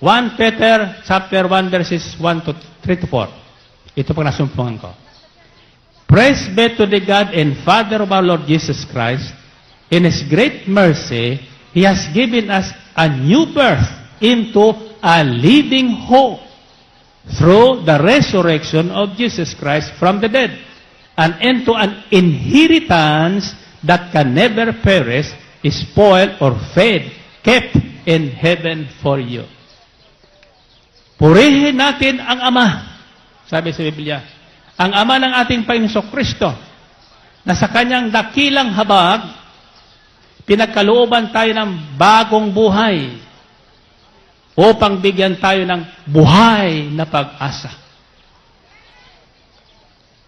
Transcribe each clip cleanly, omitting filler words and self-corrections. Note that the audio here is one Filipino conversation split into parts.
1 Peter chapter 1 verses 1 to 3 to 4. Ito pang nasumpungan ko. Praise be to the God and Father of our Lord Jesus Christ. In His great mercy, He has given us a new birth into a living hope through the resurrection of Jesus Christ from the dead, and into an inheritance that can never perish, spoil, or fade, kept in heaven for you. Purihin natin ang Ama, sabi sa Biblia, ang Ama ng ating Panginoong Kristo, na sa kanyang dakilang habag, pinagkalooban tayo ng bagong buhay upang bigyan tayo ng buhay na pag-asa.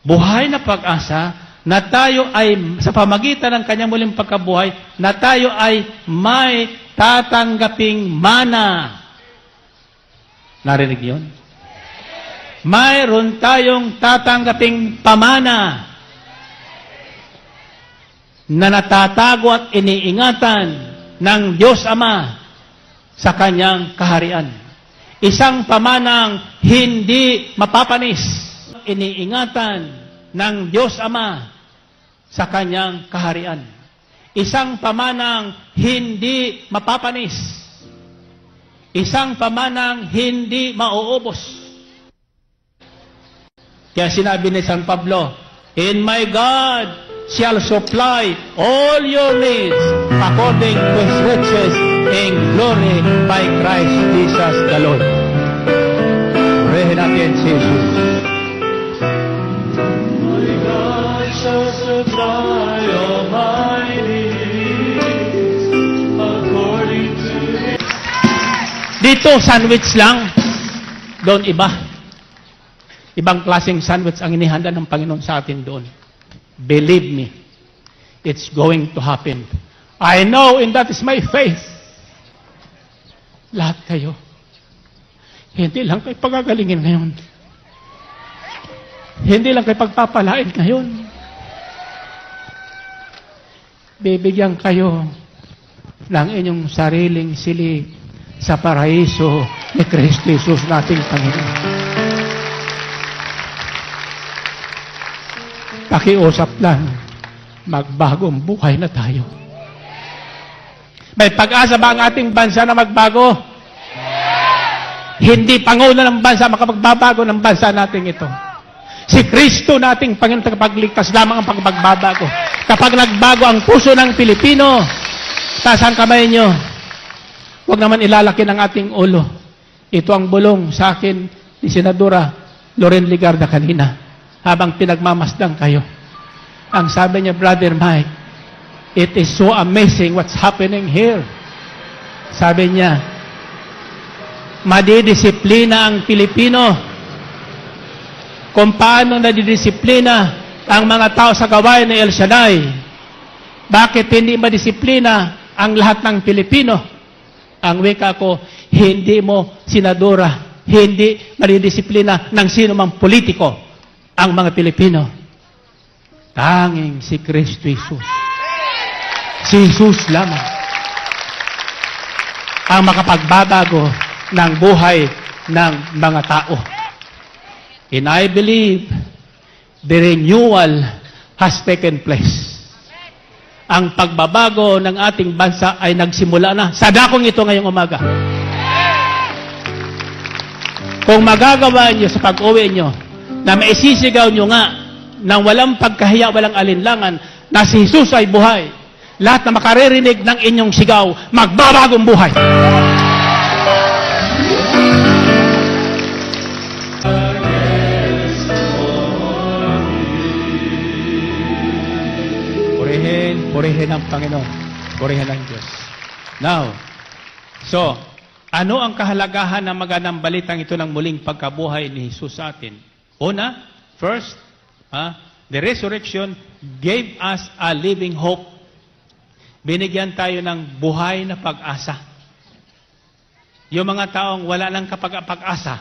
Buhay na pag-asa na tayo ay, sa pamagitan ng kanyang muling pagkabuhay, na tayo ay may tatanggaping mana. Narinig yun? Mayroon tayong tatanggaping pamana na natatago at iniingatan ng Diyos Ama sa kanyang kaharian. Isang pamanang hindi mapapanis, iniingatan ng Diyos Ama sa kanyang kaharian. Isang pamanang hindi mapapanis. Isang pamanang hindi mauubos. Kaya sinabi ni San Pablo, "In my God shall supply all your needs according to His riches in glory by Christ Jesus the Lord." Purihin natin si Jesus. My God shall supply all my needs according to His... Dito, sandwich lang. Doon iba. Ibang klaseng sandwich ang inihanda ng Panginoon sa atin doon. Believe me, it's going to happen. I know, and that is my faith. Lahat kayo, hindi lang kayo pagagalingin ngayon. Hindi lang kayo pagpapalain ngayon. Bibigyan kayo ng inyong sariling silid sa paraiso ni Kristo Jesus nating Panginoon. Pakiusap lang, magbagong buhay na tayo. May pag-asa ba ang ating bansa na magbago? Hindi Pangulo ng bansa makapagbabago ng bansa natin ito. Si Kristo nating Panginoon tagapagligtas lamang ang pagbabago. Kapag nagbago ang puso ng Pilipino, taas ang kamay nyo. Huwag naman ilalaki ng ating ulo. Ito ang bulong sa akin ni Senadora Loren Ligarda kanina. Habang pinagmamasdang kayo. Ang sabi niya, Brother Mike, it is so amazing what's happening here. Sabi niya, madidisiplina ang Pilipino. Kung paano nadidisiplina ang mga tao sa gawain ni El Shaddai. Bakit hindi madisiplina ang lahat ng Pilipino? Ang wika ko, hindi mo, Senadora, hindi madidisiplina ng sino mang politiko ang mga Pilipino. Tanging si Kristo Jesus. Si Jesus lamang ang makapagbabago ng buhay ng mga tao. And I believe the renewal has taken place. Ang pagbabago ng ating bansa ay nagsimula na. Sa dakong ito ngayong umaga. Kung magagawa niyo sa pag-uwi niyo, na maisisigaw nyo nga nang walang pagkahiya, walang alinlangan, na si Jesus ay buhay. Lahat na makaririnig ng inyong sigaw, magbabagong buhay. Purihin ang Panginoon. Purihin ang Diyos. Now, so, ano ang kahalagahan ng magandang balitang ito ng muling pagkabuhay ni Jesus sa atin? Una, first, the resurrection gave us a living hope. Binigyan tayo ng buhay na pag-asa. Yung mga taong wala ng pag-asa,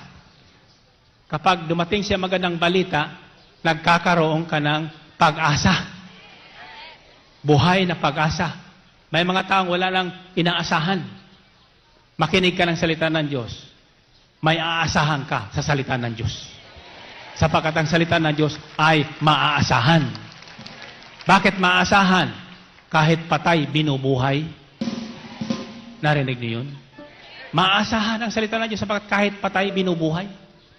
kapag dumating siya magandang balita, nagkakaroon ka ng pag-asa. Buhay na pag-asa. May mga taong wala ng inaasahan. Makinig ka ng salita ng Diyos. may aasahan ka sa salita ng Diyos. Sapagkat ang salita ng Diyos ay maaasahan. Bakit maaasahan? Kahit patay, binubuhay. Narinig niyo yun? Maaasahan ang salita ng Diyos sapagkat kahit patay, binubuhay.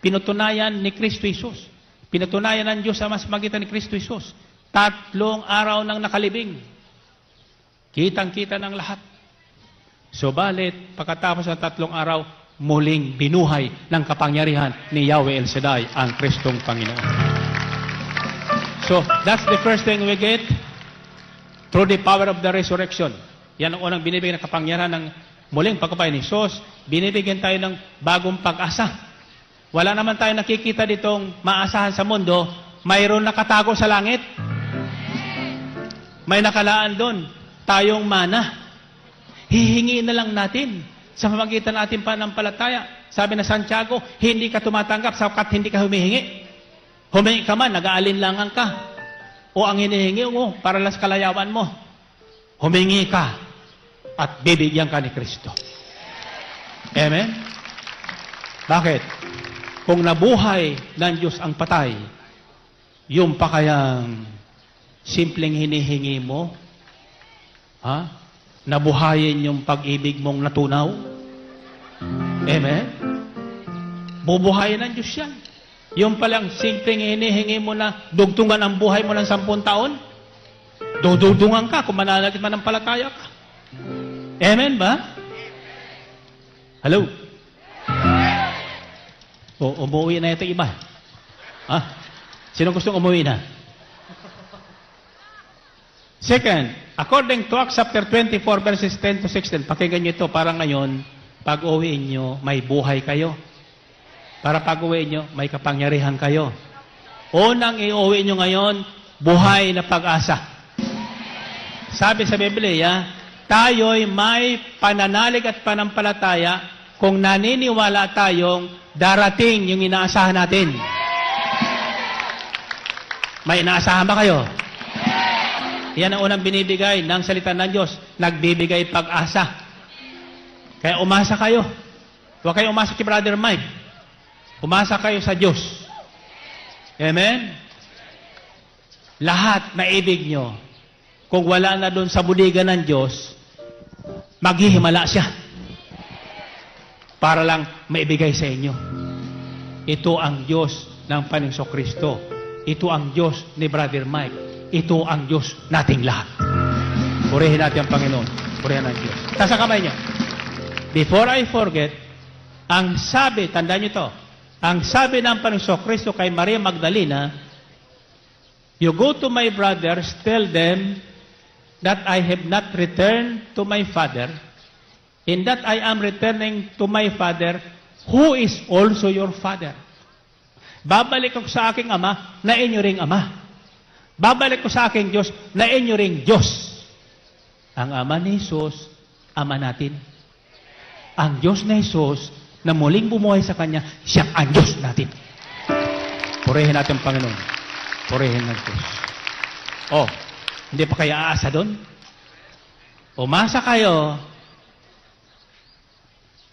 Pinutunayan ni Kristo Jesus. Pinutunayan ng Diyos sa mas magitan ni Kristo Jesus. 3 araw nang nakalibing. Kitang-kita ng lahat. Subalit, pagkatapos ng 3 araw, muling binuhay ng kapangyarihan ni Yahweh El Shaddai, ang Kristong Panginoon. So, that's the first thing we get through the power of the resurrection. Yan ang unang binibigyan ng kapangyarihan ng muling pagkabuhay ni Jesus. Binibigyan tayo ng bagong pag-asa. Wala naman tayo nakikita ditong maasahan sa mundo, mayroon nakatago sa langit. May nakalaan doon, tayong mana. Hihingiin na lang natin sa pamagitan natin pananampalataya. Sabi na Santiago, hindi ka tumatanggap sapagkat hindi ka humihingi. Humingi ka man, nag-aalinlangan ka. O ang hinihingi mo, para lang sa kalayawan mo. Humingi ka at bibigyan ka ni Kristo. Amen? Bakit? Kung nabuhay ng Diyos ang patay, yung pa kayang simpleng hinihingi mo, nabuhayin yung pag-ibig mong natunaw. Amen? Bubuhayin ng Diyos yan. Yung palang simpleng hinihingi mo na dugtungan ang buhay mo ng 10 taon, dudugtungan ka kung mananagit man ang palataya ka. Amen ba? Hello? O, umuwi na ito iba. Sino gustong umuwi na? Second, according to Acts chapter 24, verses 10 to 16, pakinggan nyo ito, para ngayon, pag uwiin nyo, may buhay kayo. Para pag uwiin nyo, may kapangyarihan kayo. Unang iuwi nyo ngayon, buhay na pag-asa. Sabi sa Biblia, tayo'y may pananalig at panampalataya kung naniniwala tayong darating yung inaasahan natin. May inaasahan ba kayo? Yan ang unang binibigay ng salita ng Diyos. Nagbibigay pag-asa. Kaya umasa kayo. Huwag kayo umasa kay Brother Mike. Umasa kayo sa Diyos. Amen? Lahat na ibig nyo, kung wala na doon sa budigan ng Diyos, maghihimala siya. Para lang maibigay sa inyo. Ito ang Diyos ng Panginoong Kristo. Ito ang Diyos ni Brother Mike. Ito ang Diyos nating lahat. Purihin natin ang Panginoon. Purihin ang Diyos. Tasa kamay niyo. Before I forget, ang sabi, tandaan niyo to, ang sabi ng Panginoon Kristo kay Maria Magdalena, you go to my brothers, tell them that I have not returned to my Father, in that I am returning to my Father, who is also your Father. Babalik ako sa aking Ama, na inyo ring Ama. Babalik ko sa aking Diyos, na inyo ring Diyos. Ang Ama ni Jesus, Ama natin. Ang Diyos na Jesus, na muling bumuhay sa Kanya, siya ang Diyos natin. Purihin natin ang Panginoon. Purihin ng Diyos. Hindi pa kayo aasa doon? Umasa kayo,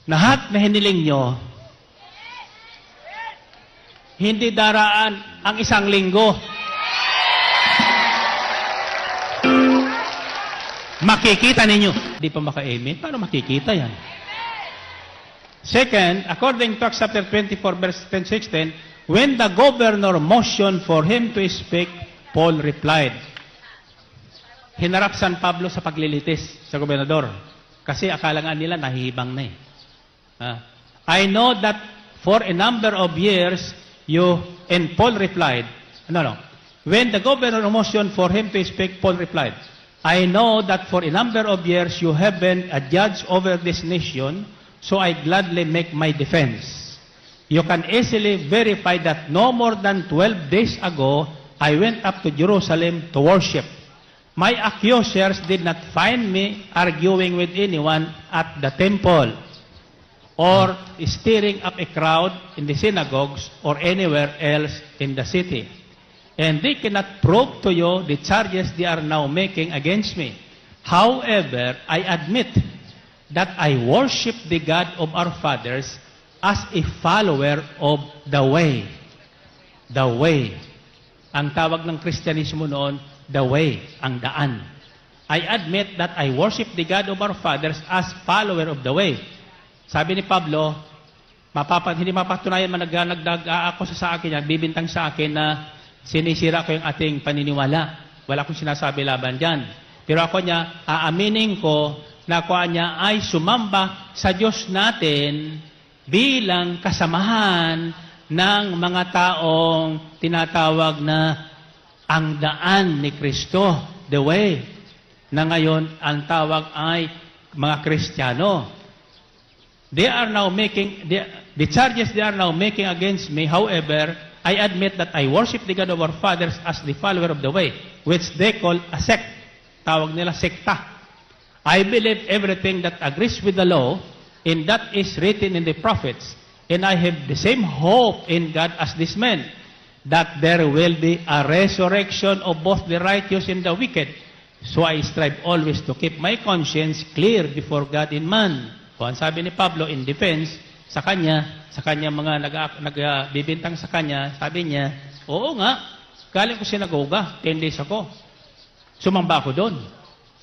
lahat na hiniling nyo, hindi daraan ang 1 linggo. Makikita ninyo. Hindi pa maka-amen. Paano makikita yan? Second, according to Acts chapter 24, verse 10-16, when the governor motioned for him to speak, Paul replied. Hinarap San Pablo sa paglilitis sa gobernador. Kasi akala nga nila nahihibang na eh. I know that for a number of years, and Paul replied, when the governor motioned for him to speak, Paul replied, I know that for a number of years you have been a judge over this nation, so I gladly make my defense. You can easily verify that no more than 12 days ago, I went up to Jerusalem to worship. My accusers did not find me arguing with anyone at the temple or stirring up a crowd in the synagogues or anywhere else in the city. And they cannot prove to you the charges they are now making against me. However, I admit that I worship the God of our fathers as a follower of the way. The way. Ang tawag ng Kristyanismo noon, the way, ang daan. I admit that I worship the God of our fathers as follower of the way. Sabi ni Pablo, hindi mapatunayan man ako sa akin yan, bibintang sa akin na sinisira ko yung ating paniniwala. Wala akong sinasabi laban dyan. Pero ako niya, aaminin ko na ako niya ay sumamba sa Diyos natin bilang kasamahan ng mga taong tinatawag na ang daan ni Kristo, the way, na ngayon ang tawag ay mga Kristiyano. They are now making, the charges they are now making against me, however, I admit that I worship the God of our fathers as the follower of the way, which they call a sect. Tawag nila sekta. I believe everything that agrees with the law, and that is written in the prophets, and I have the same hope in God as this man, that there will be a resurrection of both the righteous and the wicked. So I strive always to keep my conscience clear before God and man. O ang sabi ni Pablo in defense sa kanya mga nagbibintang sa kanya, sabi niya, oo nga, galing ko sinagoga, 10 days ako. Sumamba ako doon.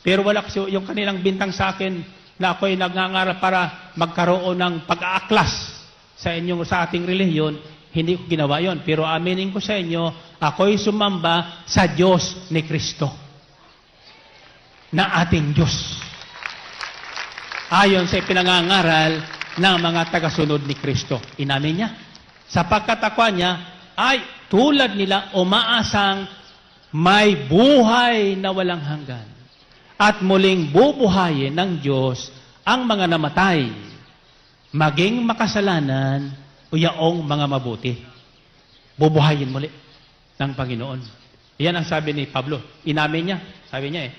Pero wala kasi yung kanilang bintang sa akin na ako'y nagngangaral para magkaroon ng pag-aaklas sa ating relihiyon, hindi ko ginawa yon. Pero aminin ko sa inyo, ako'y sumamba sa Diyos ni Kristo. Na ating Diyos. Ayon sa pinangangaral ng mga tagasunod ni Kristo. Inamin niya. Sapagkat ako niya ay tulad nila umaasang may buhay na walang hanggan. At muling bubuhayin ng Diyos ang mga namatay, maging makasalanan o yaong mga mabuti. Bubuhayin muli ng Panginoon. Iyan ang sabi ni Pablo. Inamin niya. Sabi niya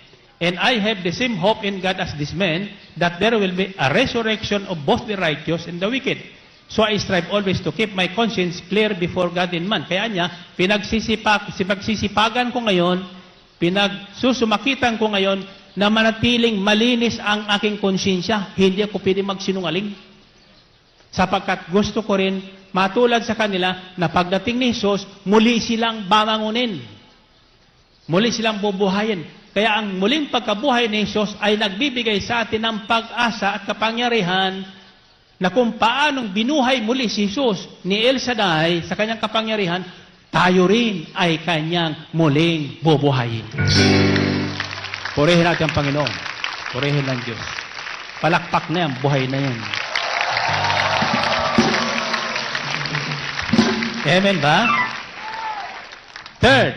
and I have the same hope in God as this man, that there will be a resurrection of both the righteous and the wicked. So I strive always to keep my conscience clear before God and man. Kaya niya, pinagsisipagan ko ngayon, pinagsusumakitan ko ngayon, na manatiling malinis ang aking konsyensya. Hindi ako pwede magsinungaling. Sapagkat gusto ko rin matulad sa kanila na pagdating ni Jesus, muli silang babangunin. Muli silang bubuhayin. Kaya ang muling pagkabuhay ni Jesus ay nagbibigay sa atin ng pag-asa at kapangyarihan na kung paanong binuhay muli si Jesus ni El Shaddai sa kanyang kapangyarihan, tayo rin ay kanyang muling bubuhayin. Purihin natin ang Panginoon. Purihin ng Diyos. Palakpak na yan, buhay na yan. Amen ba? Third,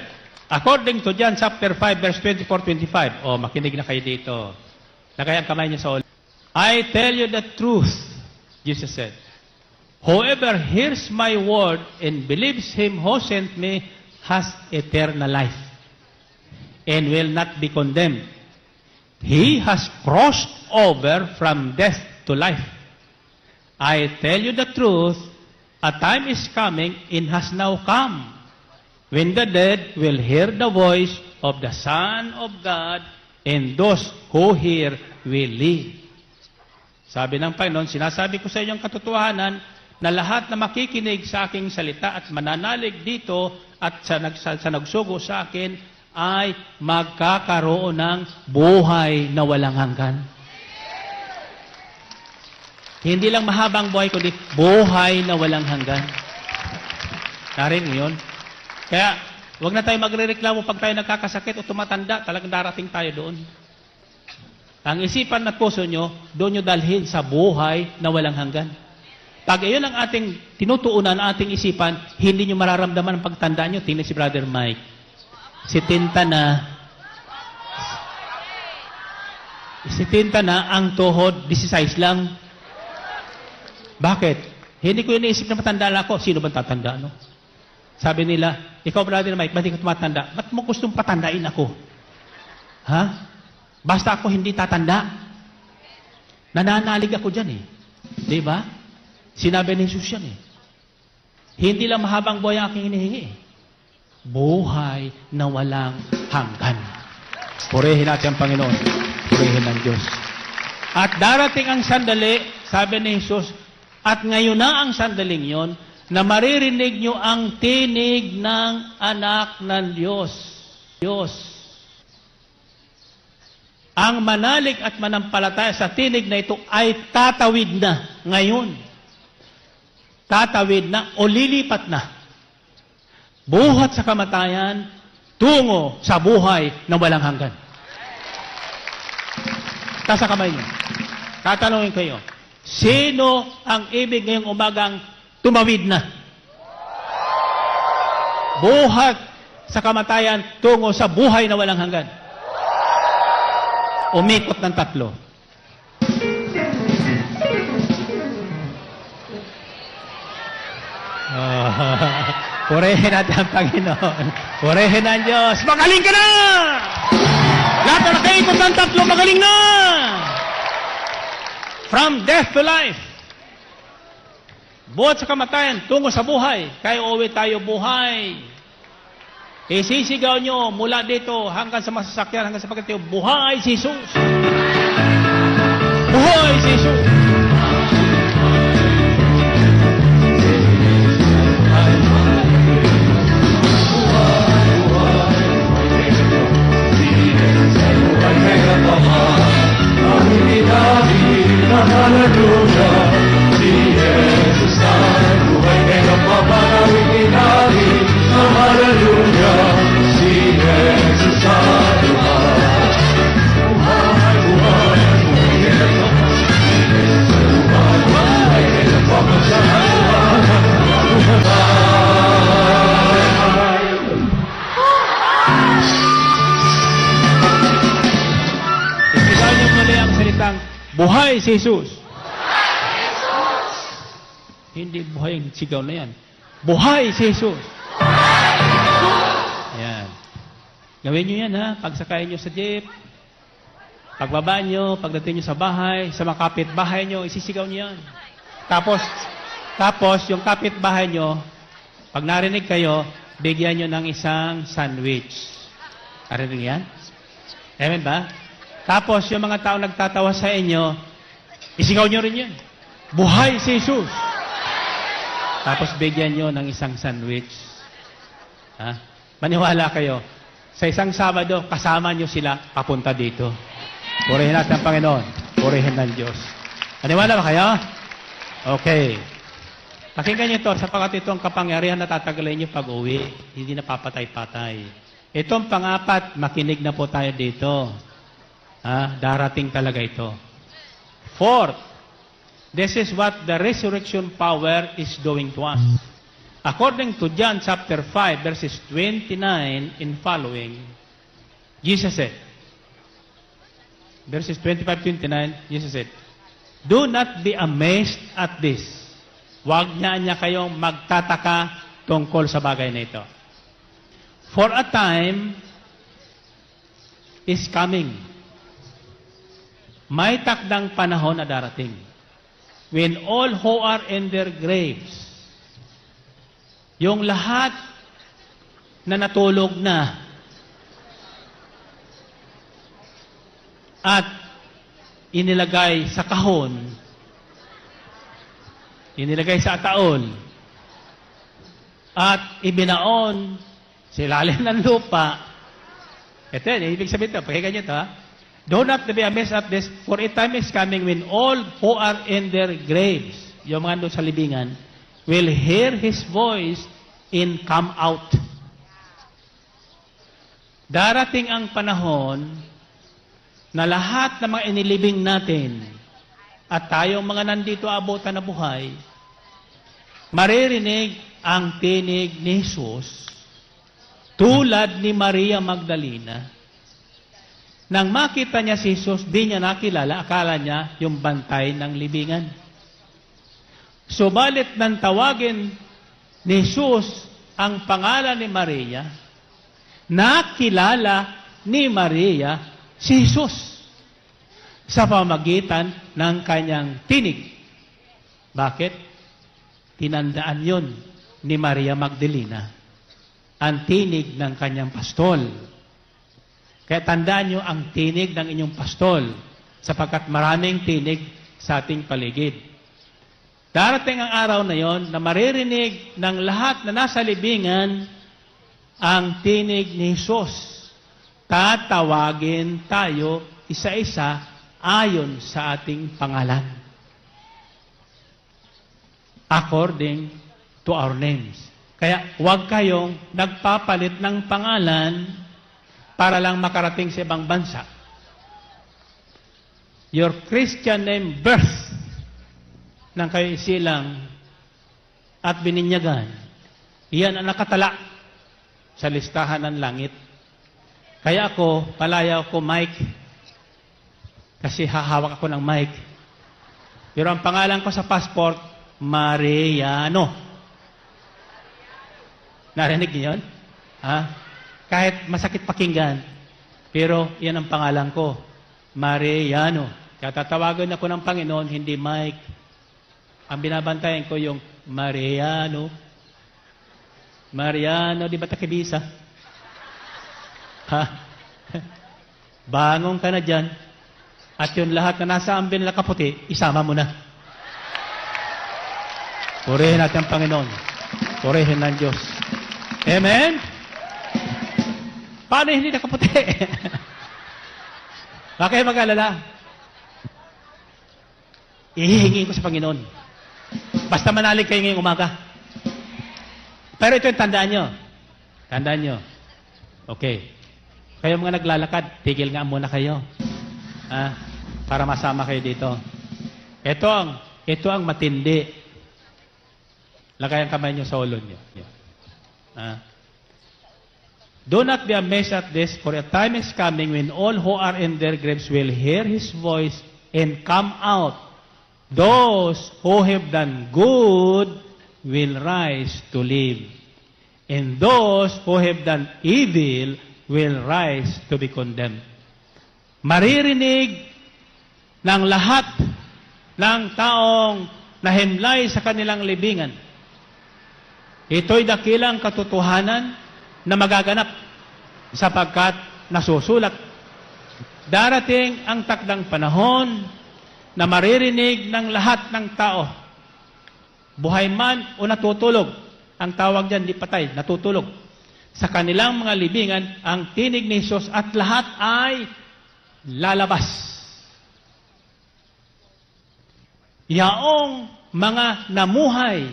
according to John chapter 5, verse 24-25. O, makinig na kayo dito. Lagay ang kamay niya sa ulo. I tell you the truth, Jesus said. Whoever hears my word and believes him who sent me has eternal life and will not be condemned. He has crossed over from death to life. I tell you the truth, a time is coming and has now come when the dead will hear the voice of the Son of God, and those who hear will live. Sabi ng Panginoon, sinasabi ko sa inyo ang katotohanan na lahat na makikinig sa aking salita at mananalig dito at sa nagsugo sa akin ay magkakaroon ng buhay na walang hanggan. Hindi lang mahabang buhay, kundi buhay na walang hanggan. Narinig yun? Kaya, huwag na tayo magrereklamo pag tayo nagkakasakit o tumatanda, talagang darating tayo doon. Ang isipan at puso nyo, doon nyo dalhin sa buhay na walang hanggan. Pag iyon ang ating tinutuunan, ating isipan, hindi nyo mararamdaman ang pagtanda nyo. Tingnan si Brother Mike. Si Tinta na ang tuhod, 16 lang. Bakit? Hindi ko iniisip na matanda na ako. Sino bang tatanda, no? Sabi nila, ikaw, Brother Mike, ba't di ka tumatanda? Ba't mo gustong patandain ako? Ha? Basta ako hindi tatanda. Nananalig ako dyan eh. Di ba? Sinabi ni Jesus yan eh. Hindi lang mahabang buhay ang aking hinihingi eh. Buhay na walang hanggan. Purihin natin ang Panginoon. Purihin ng Diyos. At darating ang sandali, sabi ni Jesus, At ngayon na ang sandaling yon na maririnig nyo ang tinig ng anak ng Diyos. Ang manalig at manampalataya sa tinig na ito ay tatawid na ngayon. Tatawid na o lilipat na. Buhat sa kamatayan, tungo sa buhay na walang hanggan. Taas sa kamay niyo. Tatanungin kayo, sino ang ibig ngayong umagang tumawid na? Buhat sa kamatayan, tungo sa buhay na walang hanggan. Umikot ng 3. Purihin natin ang Panginoon. Purihin ang Diyos. Magaling ka na! Lahat na nakaikot ng 3, magaling na! From death to life. Buhat sa kamatayan, tungo sa buhay. Kaya uwi tayo buhay. Isisigaw nyo mula dito hanggang sa masasakyan, hanggang sa pagkatiyo, buhay si Jesus! Buhay si Jesus! Buhay si Jesus. Hindi buhay ang sigaw na yan. Buhay si Jesus. Yan. Gawin nyo yan, ha? Pagsakayin nyo sa jeep, pagbaba nyo, pagdating nyo sa bahay, sa mga kapitbahay nyo, isisigaw nyo yan. Tapos, yung kapitbahay nyo, pag narinig kayo, bigyan nyo ng isang sandwich. Narinig yan? Amen ba? Tapos, yung mga tao nagtatawa sa inyo, isigaw nyo rin yan. Buhay si Jesus. Tapos, bigyan nyo ng isang sandwich. Ha? Maniwala kayo, sa isang Sabado, kasama nyo sila papunta dito. Purihin natin ang Panginoon. Purihin ng Diyos. Maniwala ba kayo? Okay. Pakinggan nyo ito, sapagkat ito ang kapangyarihan na tatagalan nyo pag-uwi. Hindi na papatay-patay. Itong pang-apat, makinig na po tayo dito. Darating talaga ito. Fourth, this is what the resurrection power is doing to us. According to John chapter 5, verses 29 and following, Jesus said, verses 25-29, Jesus said, do not be amazed at this. Huwag niya kayong magtataka tungkol sa bagay na ito. For a time is coming. May takdang panahon na darating when all who are in their graves, yung lahat na natulog na at inilagay sa kahon, inilagay sa ataol, at ibinaon sa ilalim ng lupa. Ito yan, ibig sabihin ito, pakinggan nyo ito, ha? Do not be amazed at this, for a time is coming when all who are in their graves, yung mga doon sa libingan, will hear His voice and come out. Darating ang panahon na lahat ng mga inilibing natin at tayong mga nandito abutan na buhay, maririnig ang tinig ni Jesus tulad ni Maria Magdalena. Nang makita niya si Jesus, di niya nakilala, akala niya yung bantay ng libingan. Subalit nang tawagin ni Jesus ang pangalan ni Maria, nakilala ni Maria si Jesus sa pamagitan ng kanyang tinig. Bakit? Tinandaan yon ni Maria Magdalena, ang tinig ng kanyang pastol. Kaya tandaan nyo ang tinig ng inyong pastol sapagkat maraming tinig sa ating paligid. Darating ang araw na yon na maririnig ng lahat na nasa libingan ang tinig ni Jesus. Tatawagin tayo isa-isa ayon sa ating pangalan. According to our names. Kaya huwag kayong nagpapalit ng pangalan para lang makarating sa ibang bansa. Your Christian name birth nang kayo isilang at bininyagan, iyan ang nakatala sa listahan ng langit. Kaya ako, palayaw ko Mike, kasi hahawak ako ng Mike. Pero ang pangalan ko sa passport, Mariano. Narinig niyo yun? Ha? Kahit masakit pakinggan, pero yan ang pangalan ko, Mariano. Kaya tatawagan ako ng Panginoon, hindi Mike. Ang binabantayan ko yung Mariano. Mariano, di ba takibisa? Ha? Bangon ka na dyan. At yung lahat na nasa ambin na kaputi, isama mo na. Purihin natin ang Panginoon. Purihin ng Diyos. Amen? Paano hindi nakaputi? Bakit mag-alala? Ihihingi ko sa Panginoon. Basta manalig kayo ngayong umaga. Pero ito yung tandaan nyo. Tandaan nyo. Okay. Kayo mga naglalakad, tigil nga muna kayo. Para masama kayo dito. Ito ang matindi. Lagay ang kamay nyo sa ulo nyo. Do not be amazed at this, for a time is coming when all who are in their graves will hear His voice and come out. Those who have done good will rise to live. And those who have done evil will rise to be condemned. Maririnig ng lahat ng taong nahimlay sa kanilang libingan. Ito'y dakilang katotohanan na magaganap sapagkat nasusulat. Darating ang takdang panahon na maririnig ng lahat ng tao. Buhay man o natutulog. Ang tawag dyan, di patay, natutulog. Sa kanilang mga libingan, ang tinig ni Jesus at lahat ay lalabas. Yaong mga namuhay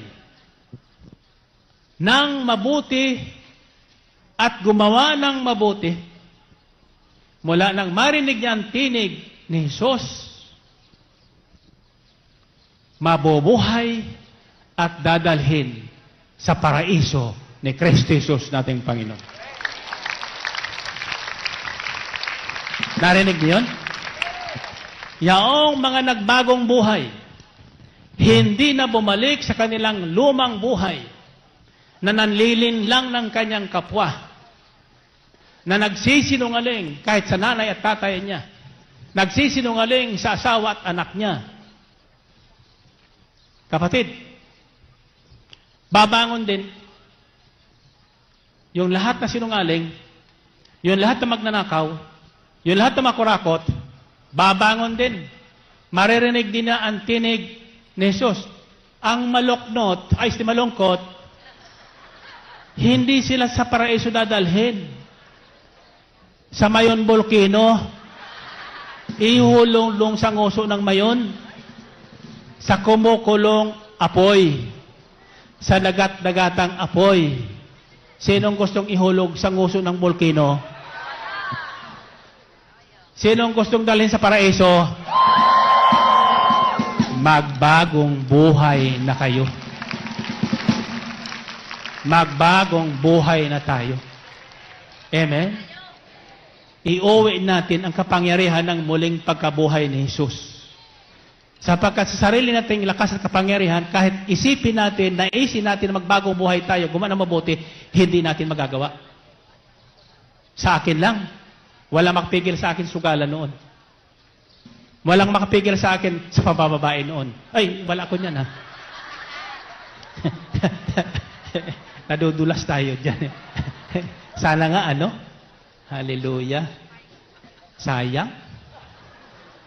ng mabuti at gumawa ng mabuti, mula nang marinig niya ang tinig ni Jesus, mabubuhay at dadalhin sa paraiso ni Kristo Jesus nating Panginoon. Narinig niyo yun? Yaong mga nagbagong buhay, hindi na bumalik sa kanilang lumang buhay, na nanlilin lang ng kanyang kapwa, na nagsisinungaling kahit sa nanay at tatay niya, nagsisinungaling sa asawa at anak niya. Kapatid, babangon din yung lahat na sinungaling, yung lahat na magnanakaw, yung lahat na makurakot, babangon din. Maririnig din na ang tinig ni Jesus. Ang maluknot, malungkot, hindi sila sa paraiso dadalhin. Sa Mayon Volcano, ihulong sa nguso ng Mayon, sa kumukulong apoy, sa dagat-dagatang apoy. Sinong gustong ihulog sa nguso ng volcano? Sinong gustong dalhin sa paraiso? Magbagong buhay na kayo. Magbagong buhay na tayo. Amen? Iuwi natin ang kapangyarihan ng muling pagkabuhay ni Jesus. Sapagkat sa sarili nating lakas at kapangyarihan, kahit isipin natin, naisin natin na magbagong buhay tayo, gumawa ng mabuti, hindi natin magagawa. Sa akin lang. Walang makapigil sa akin sugalan noon. Walang makapigil sa akin sa pabababae noon. Ay, wala ko niyan ha. Nadudulas tayo dyan. Sana nga ano? Hallelujah. Sayang.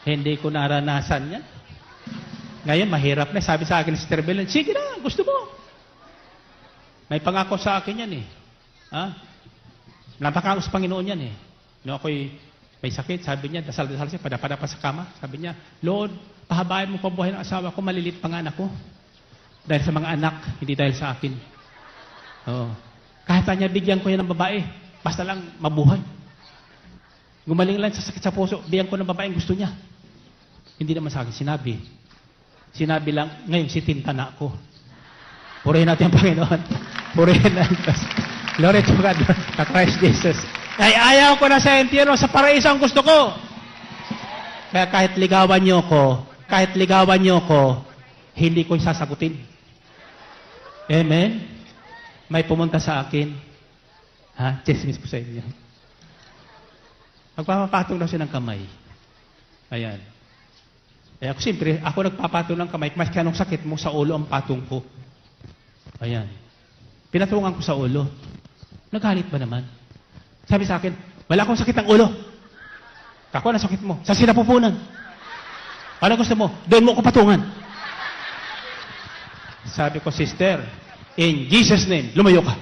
Hindi ko naranasan yan. Ngayon, mahirap na. Sabi sa akin, Sister Belen, sige na, gusto mo. May pangako sa akin yan eh. Ha? Napakangos Panginoon yan eh. No, ako'y may sakit, sabi niya, dasal-dasal siya, pada-pada pa sa kama. Sabi niya, Lord, pahabayan mo pa buhay ng asawa ko, malilit pa nga anak ko. Dahil sa mga anak, hindi dahil sa akin. Oo. Kahit niya, bigyan ko yan ng babae, basta lang mabuhay. Gumaling lang sa sakit sa puso, bigyan ko ng babaeng gusto niya. Hindi naman sa akin sinabi. Sinabi lang, ngayon si Tinta na ako. Purihin natin ang Panginoon. Purihin natin. Glory to God, to Christ Jesus. Ay, ayaw ko na sa entierro, sa paraiso ang gusto ko. Kaya kahit ligawan niyo ko, hindi ko sasagutin. Amen? May pumunta sa akin. Ha? Chismis po sa inyo. Magpapapatong daw siya ng kamay. Ayan. Eh ako, siyempre, ako nagpapatong ng kamay, mas kanong sakit mo, sa ulo ang patong ko. Ayan. Pinatungan ko sa ulo. Nagalit ba naman? Sabi sa akin, wala akong sakit ng ulo. Kako, ano sakit mo? Sa sinapupunan. Ano gusto mo? Doon mo ko patungan. Sabi ko, sister, in Jesus' name, lumayo ka.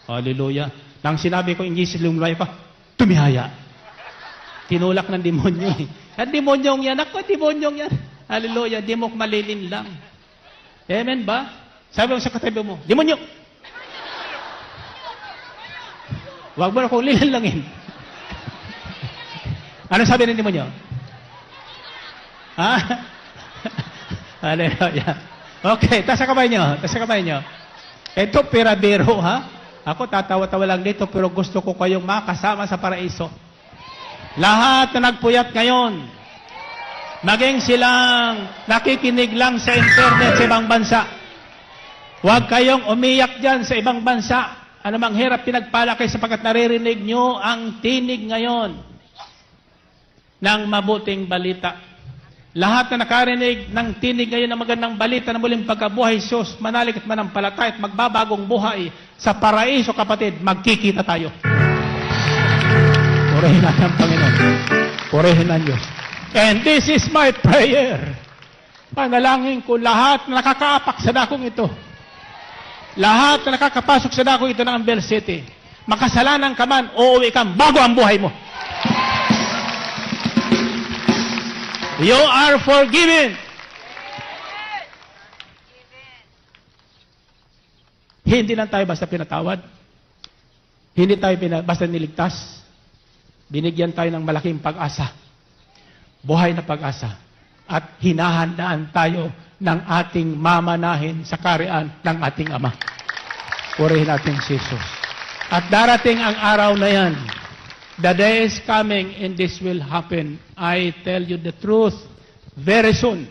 Hallelujah. Nang sinabi ko, in Jesus' name, lumayo ka, tumihaya. Tinulak ng demonyo eh. Ang demonyong yan, ako, demonyong yan. Hallelujah, di mo malilin lang. Amen ba? Sabi mo sa katabi mo, demonyo! Huwag mo na kong lilanlangin. Ano sabi ng demonyo? Ha? Hallelujah. Okay, taas sa kamay nyo. Taas sa kamay nyo. Ito, pirabiro, ha? Ako, tatawa-tawa lang dito, pero gusto ko kayong makasama sa paraiso. Lahat na nagpuyat ngayon, maging silang nakikinig lang sa internet sa ibang bansa. Huwag kayong umiyak dyan sa ibang bansa. Anumang hirap pinagpala kayo sapagkat naririnig nyo ang tinig ngayon ng mabuting balita. Lahat na nakarinig ng tinig ngayon ng magandang balita na muling pagkabuhay Sus, manalig at manampalataya at magbabagong buhay sa paraiso, kapatid, magkikita tayo. Purihin natin ang Panginoon. Purihin ang Diyos. And this is my prayer. Panalangin ko lahat na nakakaapak sa dakong ito. Lahat na nakakapasok sa dakong ito ng Amber City. Makasalanan ka man, uuwi kang bago ang buhay mo. You are forgiven. Hindi lang tayo basta pinatawad. Hindi tayo basta niligtas. Binigyan tayo ng malaking pag-asa. Buhay na pag-asa. At hinahandaan tayo ng ating mamanahin sa karian ng ating Ama. Purihin natin si Jesus. At darating ang araw na yan. The day is coming and this will happen. I tell you the truth. Very soon.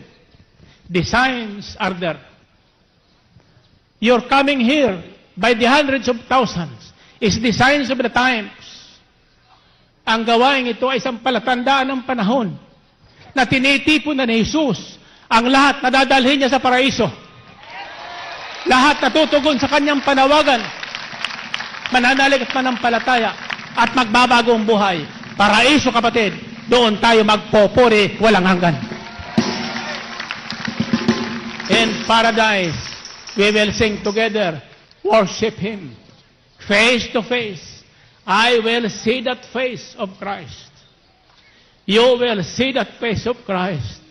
The signs are there. You're coming here by the hundreds of thousands. It's the signs of the times. Ang gawain ito ay isang palatandaan ng panahon na tinitipon na ni Jesus ang lahat na dadalhin niya sa paraiso. Lahat na tutugon sa kanyang panawagan, mananalig at manampalataya at magbabagong buhay. Paraiso, kapatid, doon tayo magpopuri walang hanggan. In paradise, we will sing together, worship Him, face to face. I will see that face of Christ. You will see that face of Christ.